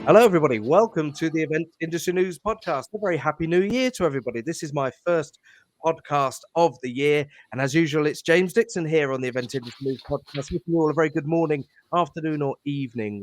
Hello, everybody. Welcome to the Event Industry News Podcast. A very happy new year to everybody. This is my first podcast of the year. And as usual, it's James Dixon here on the Event Industry News Podcast. Wishing you all a very good morning, afternoon, or evening,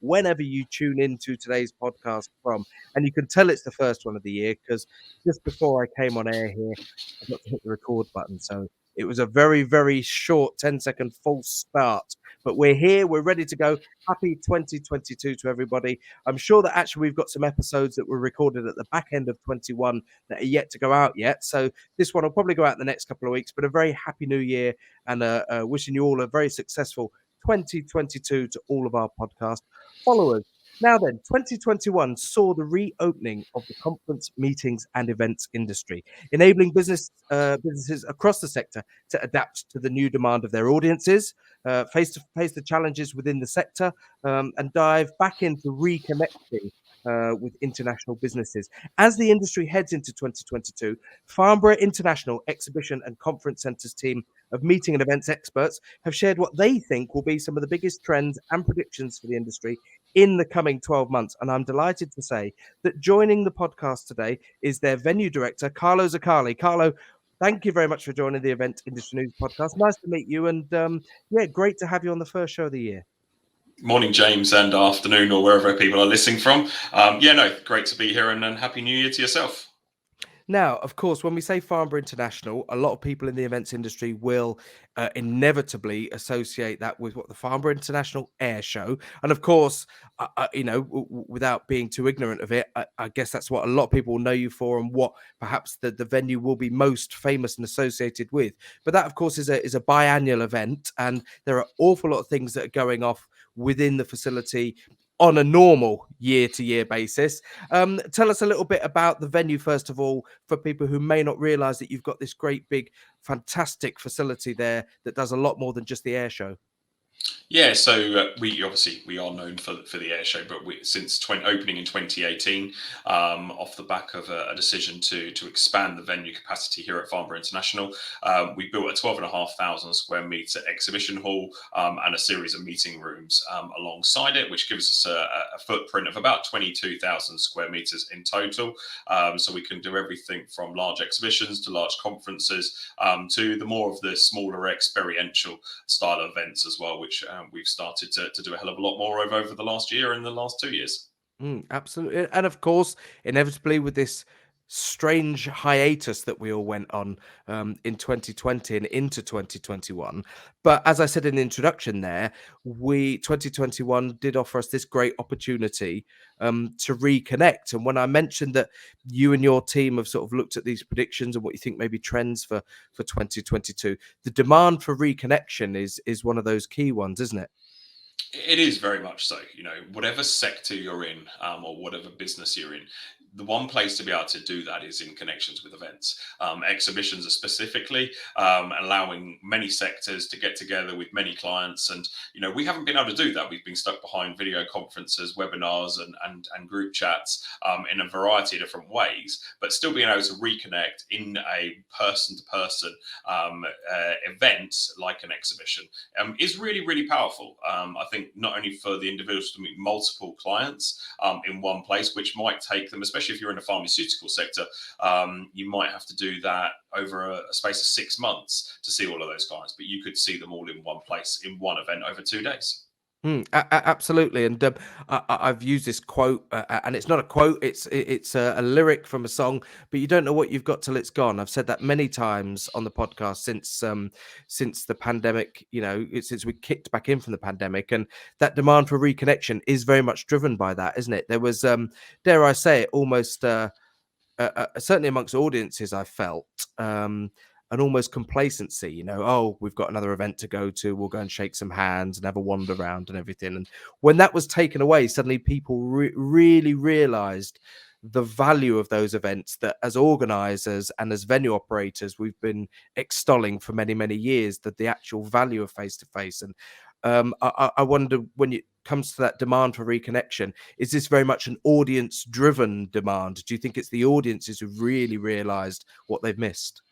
whenever you tune into today's podcast from. And you can tell it's the first one of the year because just before I came on air here, I got to hit the record button. So it was a very, very short 10-second false start. But we're here, we're ready to go. Happy 2022 to everybody. I'm sure that actually we've got some episodes that were recorded at the back end of 21 that are yet to go out yet. So this one will probably go out in the next couple of weeks, but a very happy new year and wishing you all a very successful 2022 to all of our podcast followers. Now then, 2021 saw the reopening of the conference, meetings and events industry, enabling businesses across the sector to adapt to the new demand of their audiences, face the challenges within the sector, and dive back into reconnecting with international businesses. As the industry heads into 2022, Farnborough International Exhibition and Conference Centre's team of meeting and events experts have shared what they think will be some of the biggest trends and predictions for the industry in the coming 12 months. And I'm delighted to say that joining the podcast today is their venue director, Carlo Zoccali. Carlo, thank you very much for joining the Event Industry News Podcast. Nice to meet you. And great to have you on the first show of the year. Morning, James, and afternoon, or wherever people are listening from. Great to be here, and Happy New Year to yourself. Now, of course, when we say Farnborough International, a lot of people in the events industry will inevitably associate that with what the Farnborough International Airshow. And of course, without being too ignorant of it, I guess that's what a lot of people will know you for and what perhaps the venue will be most famous and associated with. But that, of course, is a biannual event, and there are an awful lot of things that are going off within the facility on a normal year-to-year basis. Tell us a little bit about the venue, first of all, for people who may not realise that you've got this great, big, fantastic facility there that does a lot more than just the air show. Yeah, so we are known for the air show, but since opening in 2018, off the back of a decision to expand the venue capacity here at Farnborough International, we built a 12,500 square metre exhibition hall and a series of meeting rooms alongside it, which gives us a footprint of about 22,000 square metres in total. So we can do everything from large exhibitions to large conferences to the more of the smaller experiential style events as well, which we've started to do a hell of a lot more over the last year and the last 2 years. Absolutely. And of course, inevitably with this strange hiatus that we all went on in 2020 and into 2021. But as I said in the introduction there, 2021 did offer us this great opportunity to reconnect. And when I mentioned that you and your team have sort of looked at these predictions and what you think may be trends for 2022, the demand for reconnection is one of those key ones, isn't it? It is very much so. Whatever sector you're in or whatever business you're in, the one place to be able to do that is in connections with events. Exhibitions are specifically allowing many sectors to get together with many clients. And, we haven't been able to do that. We've been stuck behind video conferences, webinars and group chats in a variety of different ways, but still being able to reconnect in a person-to-person event like an exhibition is really, really powerful. I think not only for the individuals to meet multiple clients in one place, which might take them, especially if you're in the pharmaceutical sector, you might have to do that over a space of 6 months to see all of those clients, but you could see them all in one place in one event over 2 days. Absolutely, and I've used this quote, and it's not a quote; it's a lyric from a song. But you don't know what you've got till it's gone. I've said that many times on the podcast since the pandemic. Since we kicked back in from the pandemic, and that demand for reconnection is very much driven by that, isn't it? There was, dare I say it, almost certainly amongst audiences, I felt. An almost complacency, we've got another event to go to, we'll go and shake some hands and have a wander around and everything. And when that was taken away, suddenly people really realized the value of those events that as organizers and as venue operators, we've been extolling for many, many years, that the actual value of face-to-face. And I wonder, when it comes to that demand for reconnection, is this very much an audience-driven demand? Do you think it's the audiences who've really realized what they've missed?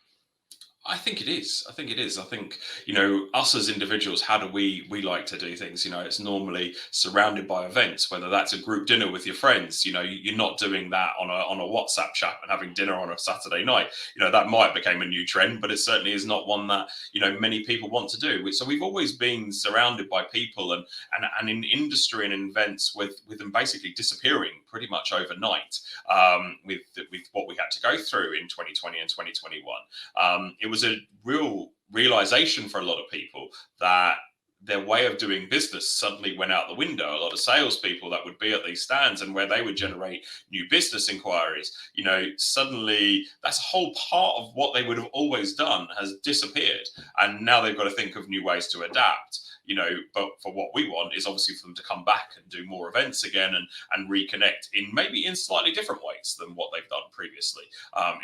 I think it is. I think it is. I think, us as individuals, how do we like to do things? It's normally surrounded by events, whether that's a group dinner with your friends. You're not doing that on a WhatsApp chat and having dinner on a Saturday night. That might become a new trend, but it certainly is not one that many people want to do. So we've always been surrounded by people, and in industry and in events with them basically disappearing pretty much overnight, with what we had to go through in 2020 and 2021. It was a real realization for a lot of people that their way of doing business suddenly went out the window. A lot of salespeople that would be at these stands and where they would generate new business inquiries, suddenly that's a whole part of what they would have always done has disappeared. And now they've got to think of new ways to adapt. But for what we want is obviously for them to come back and do more events again and reconnect in slightly different ways than what they've done previously,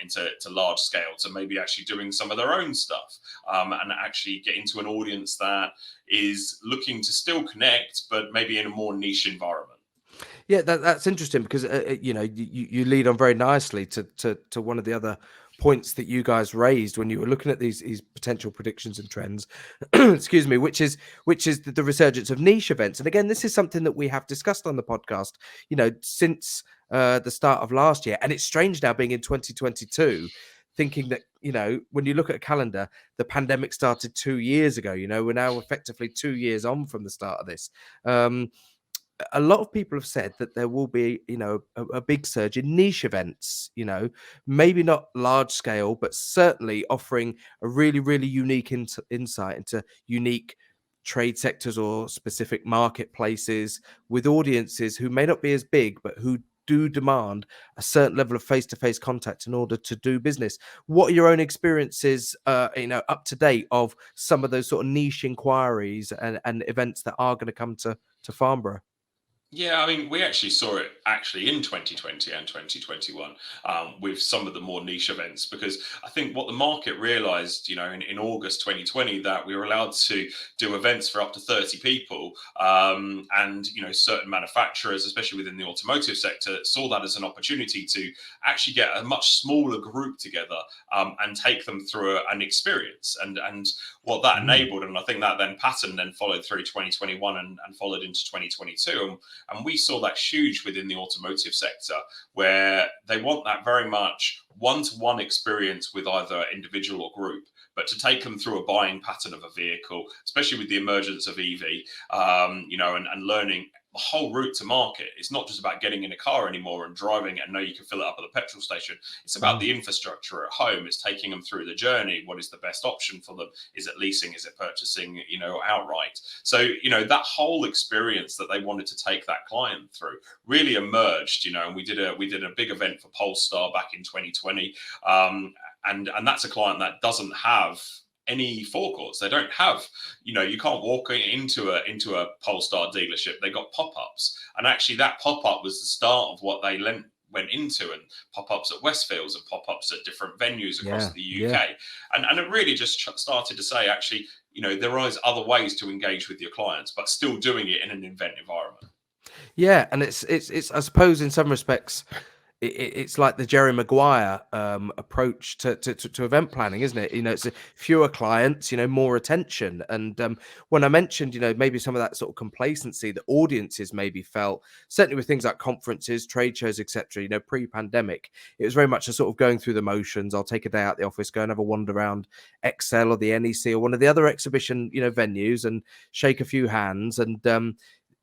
into large scale, to maybe actually doing some of their own stuff, and actually get into an audience that is looking to still connect, but maybe in a more niche environment. Yeah, that's interesting because you lead on very nicely to one of the other points that you guys raised when you were looking at these potential predictions and trends. Excuse me, which is the resurgence of niche events. And again, this is something that we have discussed on the podcast, since the start of last year. And it's strange now being in 2022, thinking that when you look at a calendar, the pandemic started 2 years ago. We're now effectively 2 years on from the start of this. A lot of people have said that there will be, a big surge in niche events, maybe not large scale, but certainly offering a really, really unique insight into unique trade sectors or specific marketplaces with audiences who may not be as big, but who do demand a certain level of face-to-face contact in order to do business. What are your own experiences, up to date of some of those sort of niche inquiries and events that are going to come to Farnborough? Yeah, I mean, we actually saw it actually in 2020 and 2021, with some of the more niche events, because I think what the market realized, in August 2020, that we were allowed to do events for up to 30 people. And, certain manufacturers, especially within the automotive sector, saw that as an opportunity to actually get a much smaller group together, and take them through an experience. And what that Mm. enabled, and I think that then pattern then followed through 2021 and followed into 2022. And we saw that huge within the automotive sector, where they want that very much one-to-one experience with either individual or group, but to take them through a buying pattern of a vehicle, especially with the emergence of EV, and learning the whole route to market. It's not just about getting in a car anymore and driving and know you can fill it up at the petrol station. It's about Mm. the infrastructure at home. It's taking them through the journey. What is the best option for them? Is it leasing? Is it purchasing, outright? So, that whole experience that they wanted to take that client through really emerged, and we did a big event for Polestar back in 2020. And that's a client that doesn't have any forecourts. They don't have, you can't walk into a Polestar dealership. They got pop-ups, and actually that pop-up was the start of what they went into, and pop-ups at Westfields and pop-ups at different venues across Yeah, the yeah. UK. And it really just started to say, actually, there are other ways to engage with your clients, but still doing it in an event environment. Yeah, and it's I suppose in some respects it's like the Jerry Maguire approach to event planning, isn't it? It's fewer clients, more attention. And when I mentioned, maybe some of that sort of complacency that audiences maybe felt, certainly with things like conferences, trade shows, etc. Pre-pandemic, it was very much a sort of going through the motions. I'll take a day out the office, go and have a wander around Excel or the NEC or one of the other exhibition, venues, and shake a few hands. And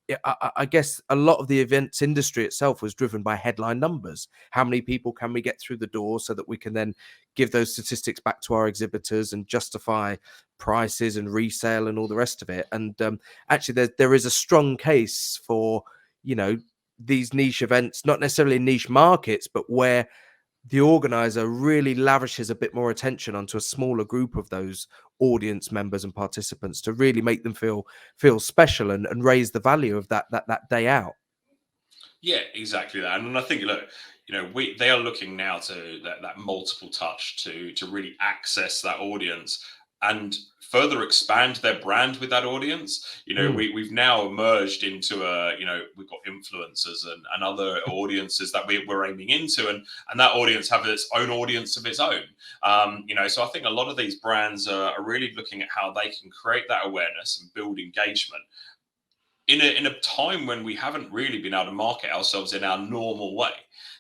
yeah, I guess a lot of the events industry itself was driven by headline numbers. How many people can we get through the door so that we can then give those statistics back to our exhibitors and justify prices and resale and all the rest of it? And actually, there is a strong case for you know these niche events, not necessarily in niche markets, but where the organizer really lavishes a bit more attention onto a smaller group of those audience members and participants to really make them feel special and raise the value of that day out. Yeah, exactly that. And I think, look, they are looking now to that multiple touch to really access that audience and further expand their brand with that audience. We've now emerged into we've got influencers and other audiences that we're aiming into, and that audience have its own audience of its own. So I think a lot of these brands are really looking at how they can create that awareness and build engagement in a time when we haven't really been able to market ourselves in our normal way.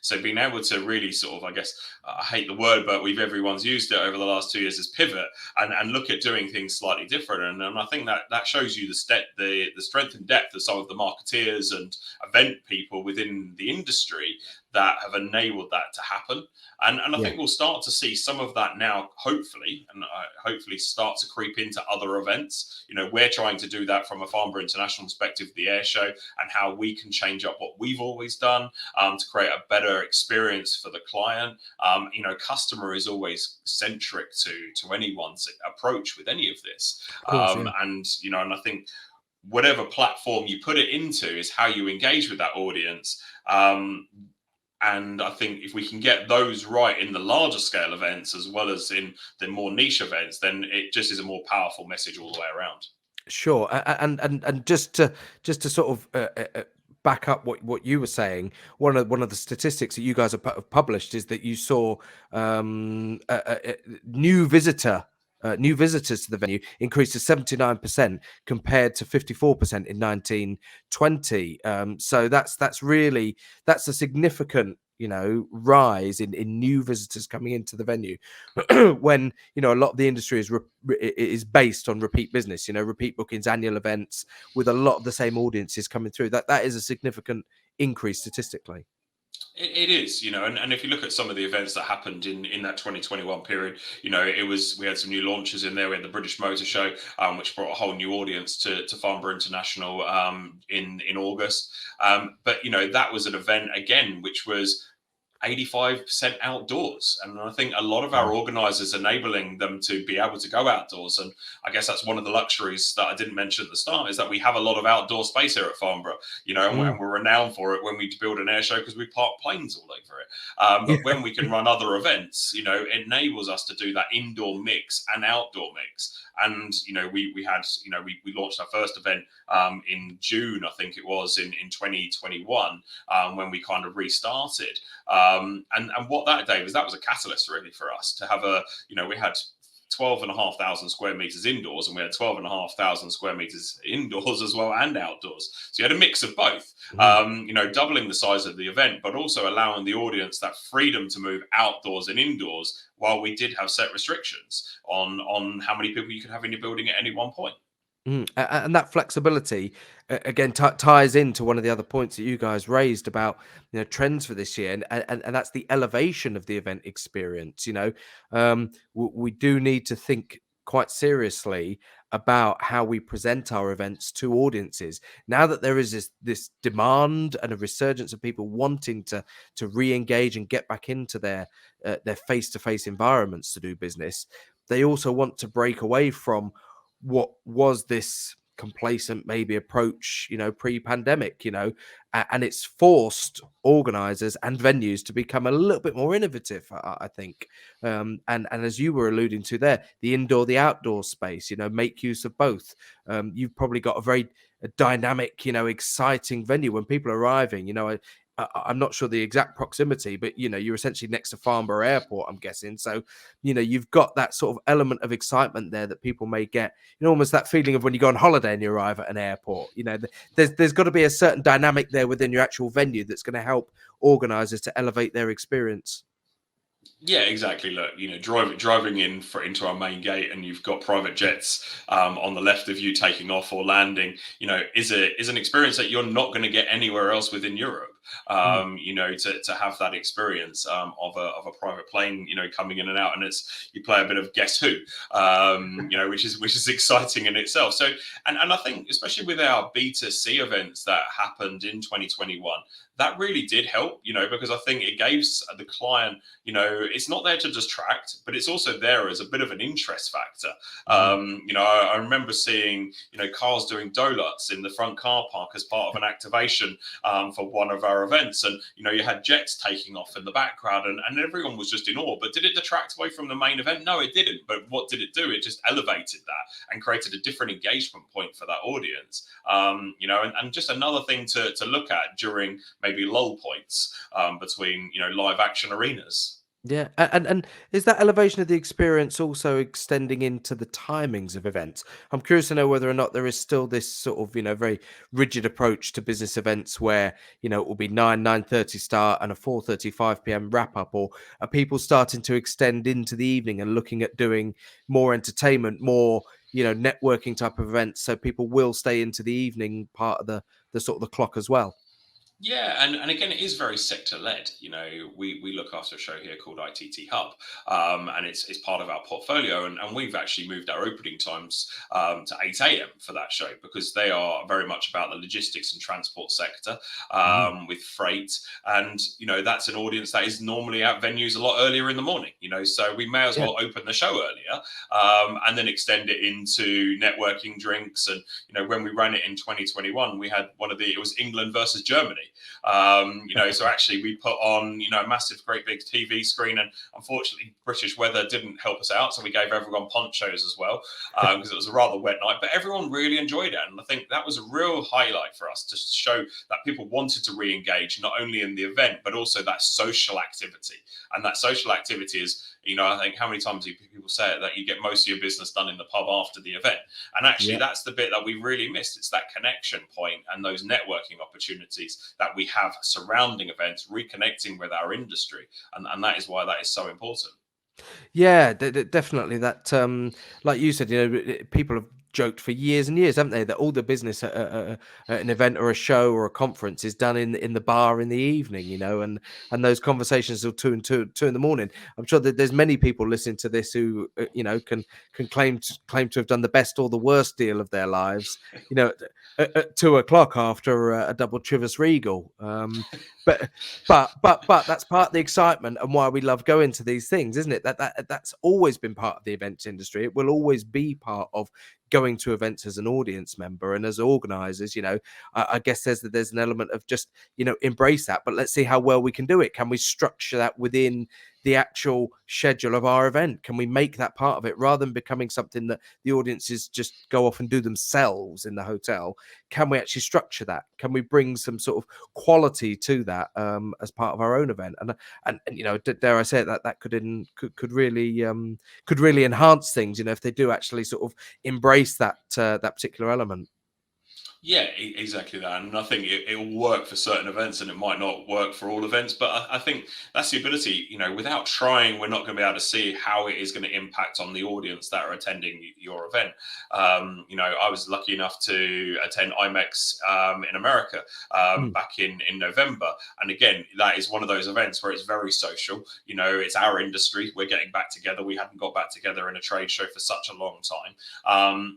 So being able to really sort of, I guess, I hate the word, but everyone's used it over the last 2 years, is pivot and look at doing things slightly different. And I think that shows you the strength and depth of some of the marketeers and event people within the industry that have enabled that to happen. And I think we'll start to see some of that now, hopefully, and hopefully start to creep into other events. We're trying to do that from a Farnborough International perspective, the airshow, and how we can change up what we've always done to create a better experience for the client. Customer is always centric to anyone's approach with any of this. Of course, And I think whatever platform you put it into is how you engage with that audience. And I think if we can get those right in the larger scale events as well as in the more niche events, then it just is a more powerful message all the way around. Sure. And just to sort of back up what you were saying, one of the statistics that you guys have published is that you saw new visitors to the venue increased to 79% compared to 54% in 1920. So that's a significant rise in new visitors coming into the venue when a lot of the industry is based on repeat business, repeat bookings, annual events with a lot of the same audiences coming through. That is a significant increase statistically. It is, and if you look at some of the events that happened in that 2021 period, we had some new launches in there. We had the British Motor Show, which brought a whole new audience to Farnborough International in August. But that was an event again, which was 85% outdoors. And I think a lot of our organizers enabling them to be able to go outdoors. And I guess that's one of the luxuries that I didn't mention at the start, is that we have a lot of outdoor space here at Farnborough, and we're renowned for it when we build an air show because we park planes all over it. But when we can run other events, it enables us to do that indoor mix and outdoor mix. And we launched our first event in June, I think it was, in 2021, when we kind of restarted. And what that day was, that was a catalyst really for us to have we had 12,500 square meters indoors, and we had 12,500 square meters indoors as well and outdoors. So you had a mix of both, doubling the size of the event, but also allowing the audience that freedom to move outdoors and indoors, while we did have set restrictions on how many people you could have in your building at any one point. And that flexibility again ties into one of the other points that you guys raised about trends for this year, and that's the elevation of the event experience. We do need to think quite seriously about how we present our events to audiences now that there is this demand and a resurgence of people wanting to re-engage and get back into their face-to-face environments to do business. They also want to break away from what was this complacent maybe approach pre-pandemic, and it's forced organizers and venues to become a little bit more innovative, I think, and as you were alluding to there, the indoor, the outdoor space, make use of both. You've probably got a very dynamic, exciting venue when people are arriving. I'm not sure the exact proximity, but you're essentially next to Farnborough Airport, I'm guessing. So you've got that sort of element of excitement there that people may get, almost that feeling of when you go on holiday and you arrive at an airport. There's got to be a certain dynamic there within your actual venue that's going to help organizers to elevate their experience. Yeah, exactly. Look, driving into our main gate, and you've got private jets on the left of you taking off or landing. Is an experience that you're not going to get anywhere else within Europe. To have that experience of a private plane, coming in and out, and you play a bit of Guess Who, which is exciting in itself. So, and I think especially with our B2C events that happened in 2021. That really did help, because I think it gave the client, it's not there to distract, but it's also there as a bit of an interest factor. I remember seeing, cars doing donuts in the front car park as part of an activation for one of our events, and you had jets taking off in the background, and everyone was just in awe. But did it detract away from the main event? No, it didn't. But what did it do? It just elevated that and created a different engagement point for that audience. And just another thing to look at during maybe lull points between live action arenas. Yeah, and is that elevation of the experience also extending into the timings of events? I'm curious to know whether or not there is still this sort of, very rigid approach to business events where, it will be 9:30 start and a 4:35 p.m. wrap up, or are people starting to extend into the evening and looking at doing more entertainment, more, networking type of events, so people will stay into the evening part of the sort of the clock as well? Yeah, and again, it is very sector led. We look after a show here called ITT Hub, and it's part of our portfolio. And we've actually moved our opening times to 8 a.m. for that show, because they are very much about the logistics and transport sector with freight. And, that's an audience that is normally at venues a lot earlier in the morning, so we may as Yeah. well open the show earlier and then extend it into networking drinks. And, when we ran it in 2021, we had it was England versus Germany. So actually we put on, a massive, great big TV screen, and unfortunately British weather didn't help us out. So we gave everyone ponchos as well, because it was a rather wet night, but everyone really enjoyed it. And I think that was a real highlight for us, just to show that people wanted to re-engage, not only in the event, but also that social activity. And that social activity is, I think, how many times do people say it, that you get most of your business done in the pub after the event? And actually, Yeah. that's the bit that we really missed. It's that connection point and those networking opportunities that we have surrounding events, reconnecting with our industry. And that is why that is so important. Yeah, definitely. That, like you said, people have joked for years and years, haven't they, that all the business at an event or a show or a conference is done in the bar in the evening, and those conversations till two in the morning. I'm sure that there's many people listening to this who, can claim to have done the best or the worst deal of their lives, at 2 o'clock after a double Chivas Regal. But but that's part of the excitement and why we love going to these things, isn't it? That's always been part of the events industry. It will always be part of going to events as an audience member and as organizers. I guess there's an element of just, embrace that, but let's see how well we can do it. Can we structure that within the actual schedule of our event? Can we make that part of it, rather than becoming something that the audiences just go off and do themselves in the hotel? Can we actually structure that? Can we bring some sort of quality to that, as part of our own event? And dare I say it, that could really enhance things, if they do actually sort of embrace that particular element. Yeah, exactly that. And I think it will work for certain events and it might not work for all events. But I think that's the ability, without trying, we're not going to be able to see how it is going to impact on the audience that are attending your event. I was lucky enough to attend IMEX in America Mm. back in November. And again, that is one of those events where it's very social. It's our industry. We're getting back together. We hadn't got back together in a trade show for such a long time.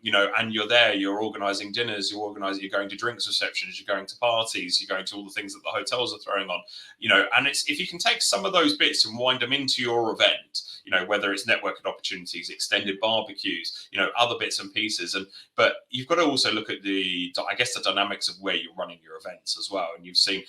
And you're there, you're organizing dinners, you're going to drinks receptions, you're going to parties, you're going to all the things that the hotels are throwing on, and it's, if you can take some of those bits and wind them into your event, whether it's networking opportunities, extended barbecues, other bits and pieces. But you've got to also look at the dynamics of where you're running your events as well. And you've seen,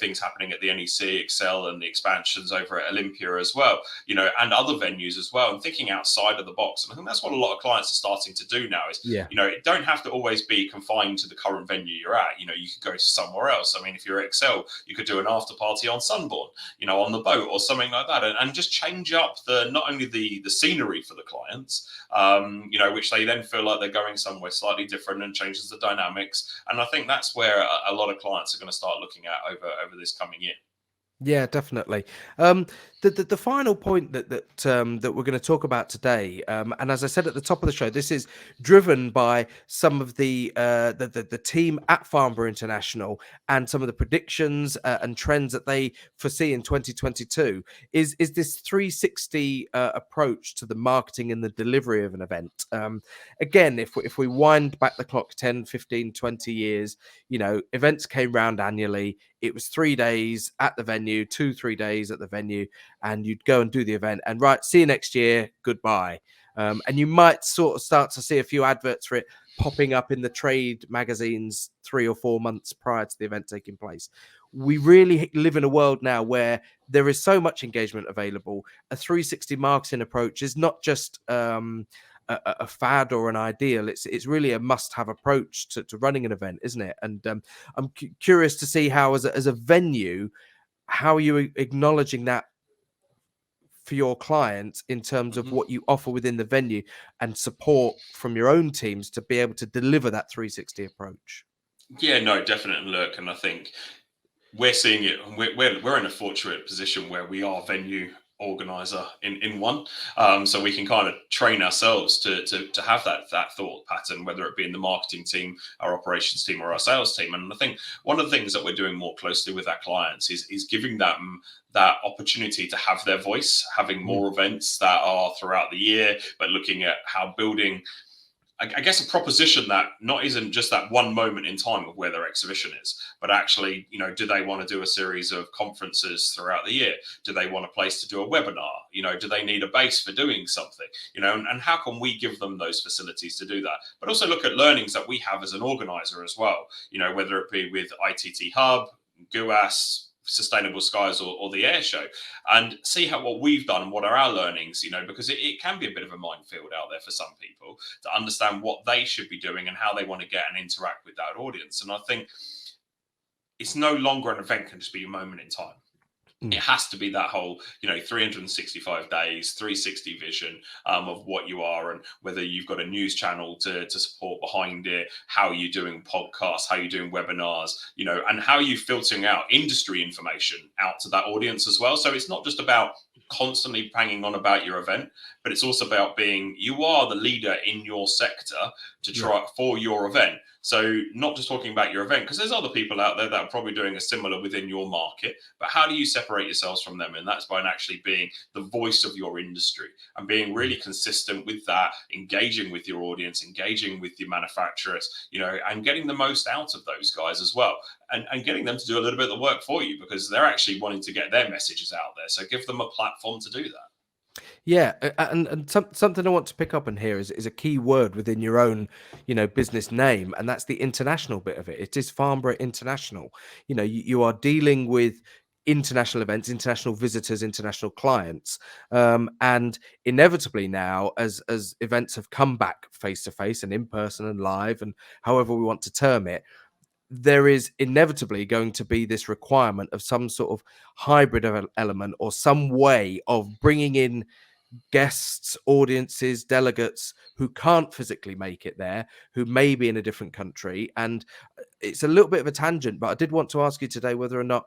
things happening at the NEC, Excel, and the expansions over at Olympia as well, and other venues as well, and thinking outside of the box. And I think that's what a lot of clients are starting to do now is, Yeah. it don't have to always be confined to the current venue you're at. You could go to somewhere else. I mean, if you're at Excel, you could do an after party on Sunbourne, on the boat or something like that, and just change up not only the scenery for the clients, which they then feel like they're going somewhere slightly different, and changes the dynamics. And I think that's where a lot of clients are going to start looking at over this coming year. Yeah, definitely. The final point that we're going to talk about today, and as I said at the top of the show, this is driven by some of the team at Farnborough International and some of the predictions and trends that they foresee in 2022. Is this 360 approach to the marketing and the delivery of an event? Again, if we wind back the clock 10, 15, 20 years, events came round annually. It was 3 days at the venue, 2-3 days at the venue, and you'd go and do the event and right, see you next year, goodbye. And you might sort of start to see a few adverts for it popping up in the trade magazines 3 or 4 months prior to the event taking place. we really live in a world now where there is so much engagement available. A 360 marketing approach is not just a fad or an ideal. It's really a must-have approach to running an event, isn't it? And I'm curious to see how, as a venue, how you acknowledging that for your clients in terms of Mhm. what you offer within the venue and support from your own teams to be able to deliver that 360 approach. Yeah, no, definitely. Look, and I think we're seeing it. We're in a fortunate position where we are venue organizer in one, so we can kind of train ourselves to have that thought pattern, whether it be in the marketing team, our operations team, or our sales team. And I think one of the things that we're doing more closely with our clients is giving them that opportunity to have their voice, having Mm. more events that are throughout the year, but looking at how building, I guess, a proposition that not isn't just that one moment in time of where their exhibition is, but actually, do they want to do a series of conferences throughout the year? Do they want a place to do a webinar? Do they need a base for doing something? And how can we give them those facilities to do that? But also look at learnings that we have as an organizer as well, whether it be with ITT Hub, GUAS, Sustainable Skies, or the air show, and see what we've done and what are our learnings, because it can be a bit of a minefield out there for some people to understand what they should be doing and how they want to get and interact with that audience. And I think it's no longer an event can just be a moment in time. It has to be that whole, 365 days, 360 vision of what you are, and whether you've got a news channel to support behind it, how you're doing podcasts, how you're doing webinars, and how you're filtering out industry information out to that audience as well. So it's not just about constantly banging on about your event, but it's also about you are the leader in your sector to try for your event. So not just talking about your event, because there's other people out there that are probably doing a similar within your market, but how do you separate yourselves from them? And that's by actually being the voice of your industry and being really consistent with that, engaging with your audience, engaging with your manufacturers, and getting the most out of those guys as well. And getting them to do a little bit of the work for you, because they're actually wanting to get their messages out there. So give them a platform to do that. Yeah, and something I want to pick up on here is a key word within your own, business name, and that's the international bit of it. It is Farnborough International. You are dealing with international events, international visitors, international clients, and inevitably now, as events have come back face to face and in person and live, and however we want to term it, there is inevitably going to be this requirement of some sort of hybrid element or some way of bringing in guests, audiences, delegates who can't physically make it there, who may be in a different country. And it's a little bit of a tangent, but I did want to ask you today whether or not,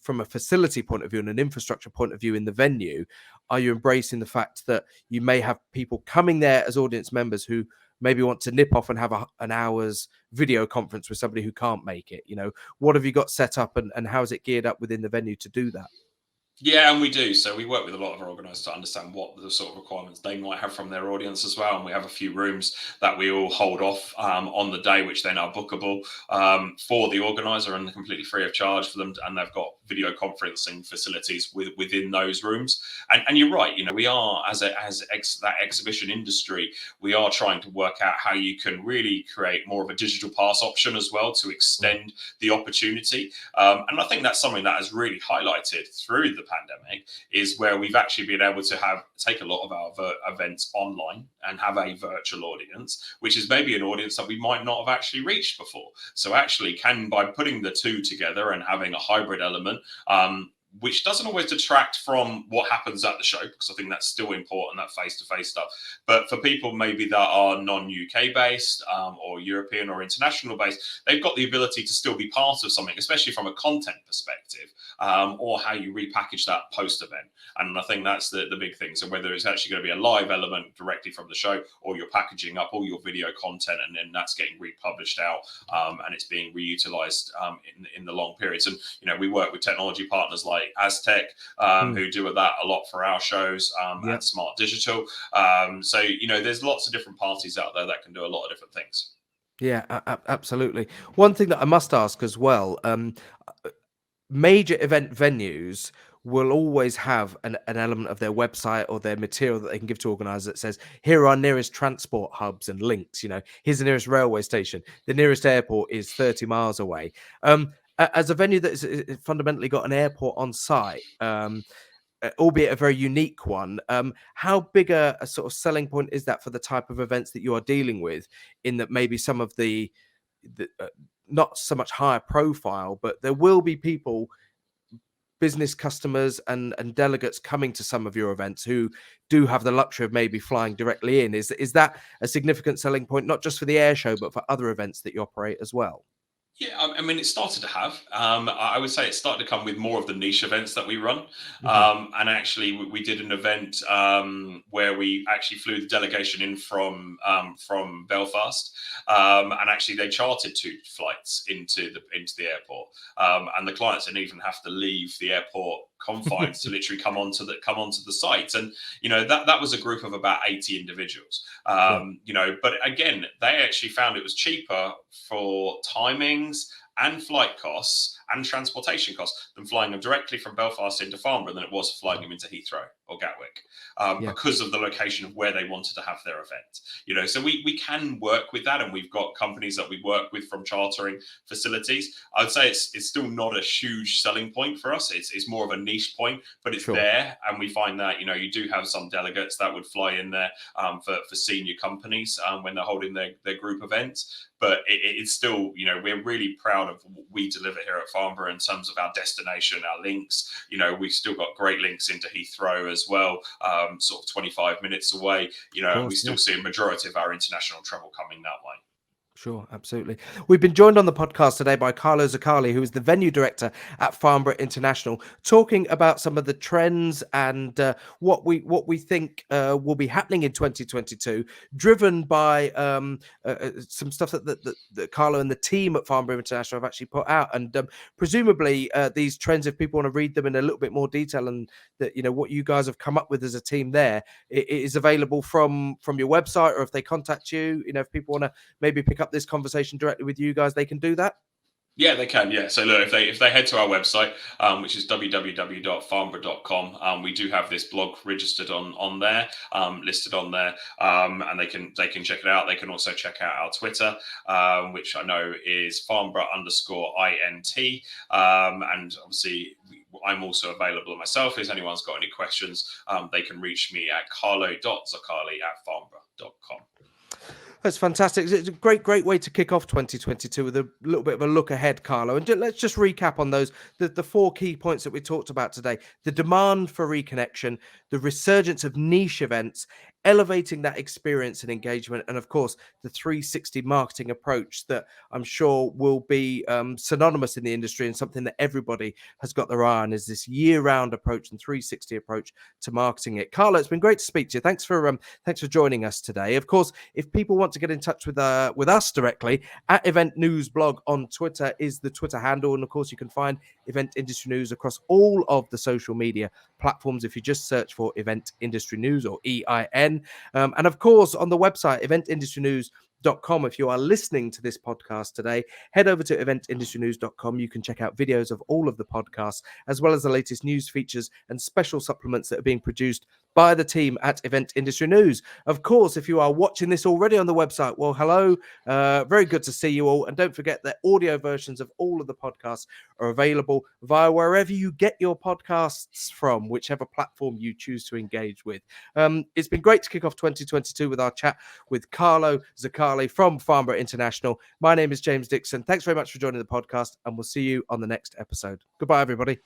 from a facility point of view and an infrastructure point of view in the venue, are you embracing the fact that you may have people coming there as audience members who maybe want to nip off and have an hour's video conference with somebody who can't make it? What have you got set up, and how is it geared up within the venue to do that? Yeah, and we do. So we work with a lot of our organisers to understand what the sort of requirements they might have from their audience as well. And we have a few rooms that we all hold off on the day, which then are bookable for the organiser and completely free of charge for them. And they've got video conferencing facilities within those rooms. And you're right. We are, as that exhibition industry, we are trying to work out how you can really create more of a digital pass option as well to extend the opportunity. And I think that's something that has really highlighted through the pandemic, is where we've actually been able to take a lot of our events online and have a virtual audience, which is maybe an audience that we might not have actually reached before. So actually by putting the two together and having a hybrid element, which doesn't always detract from what happens at the show, because I think that's still important, that face-to-face stuff. But for people maybe that are non-UK based or European or international based, they've got the ability to still be part of something, especially from a content perspective, or how you repackage that post-event. And I think that's the big thing. So whether it's actually going to be a live element directly from the show, or you're packaging up all your video content and then that's getting republished out and it's being reutilized in the long periods. And, we work with technology partners like Aztec, who do that a lot for our shows, and Smart Digital. So, there's lots of different parties out there that can do a lot of different things. Yeah, absolutely. One thing that I must ask as well, major event venues will always have an element of their website or their material that they can give to organisers that says, here are our nearest transport hubs and links. Here's the nearest railway station. The nearest airport is 30 miles away. as a venue that is fundamentally got an airport on site, albeit a very unique one, how big a sort of selling point is that for the type of events that you are dealing with? In that maybe some of the not so much higher profile, but there will be people, business customers and delegates coming to some of your events who do have the luxury of maybe flying directly in. Is that a significant selling point, not just for the air show, but for other events that you operate as well? Yeah, I mean, it started to have. I would say it started to come with more of the niche events that we run. Mhm. And actually, we did an event where we actually flew the delegation in from Belfast, and actually they chartered 2 flights into the airport, and the clients didn't even have to leave the airport confines to literally come onto the site. And that was a group of about 80 individuals. Yeah, But again, they actually found it was cheaper for timings and flight costs and transportation costs than flying them directly from Belfast into Farnborough than it was flying them into Heathrow or Gatwick, yeah, because of the location of where they wanted to have their event. So we can work with that, and we've got companies that we work with from chartering facilities. I would say it's still not a huge selling point for us. It's more of a niche point, but it's sure. there, and we find that you do have some delegates that would fly in there for senior companies when they're holding their group events. But it's still, we're really proud of what we deliver here at Farnborough in terms of our destination, our links. We've still got great links into Heathrow as well, sort of 25 minutes away, Of and we course, yeah. still see a majority of our international travel coming that way. Sure, absolutely. We've been joined on the podcast today by Carlo Zoccali, who is the venue director at Farnborough International, talking about some of the trends and what we think will be happening in 2022, driven by some stuff that Carlo and the team at Farnborough International have actually put out, and presumably these trends, if people want to read them in a little bit more detail, and that what you guys have come up with as a team there, it is available from your website, or if they contact you, if people want to maybe pick up this conversation directly with you guys, they can do that? Yeah, they can. Yeah. So look, if they head to our website, which is www.farnborough.com, we do have this blog registered on there, listed on there, and they can check it out. They can also check out our Twitter, which I know is Farnborough_INT, and obviously I'm also available myself. If anyone's got any questions, they can reach me at carlo.zoccali@farnborough.com. That's fantastic. It's a great way to kick off 2022 with a little bit of a look ahead, Carlo. And let's just recap on those, the 4 key points that we talked about today: the demand for reconnection, the resurgence of niche events, elevating that experience and engagement, and of course the 360 marketing approach that I'm sure will be synonymous in the industry, and something that everybody has got their eye on, is this year-round approach and 360 approach to marketing it. Carlo, it's been great to speak to you. Thanks for joining us today. Of course, if people want to get in touch with us directly, at Event News Blog on Twitter is the Twitter handle, and of course you can find Event Industry News across all of the social media platforms if you just search for Event Industry News, or EIN. And of course, on the website, eventindustrynews.com, if you are listening to this podcast today, head over to eventindustrynews.com. You can check out videos of all of the podcasts, as well as the latest news features and special supplements that are being produced by the team at Event Industry News. Of course, if you are watching this already on the website, well, hello. Very good to see you all. And don't forget that audio versions of all of the podcasts are available via wherever you get your podcasts from, whichever platform you choose to engage with. It's been great to kick off 2022 with our chat with Carlo Zoccali from Farnborough International. My name is James Dixon. Thanks very much for joining the podcast, and we'll see you on the next episode. Goodbye, everybody.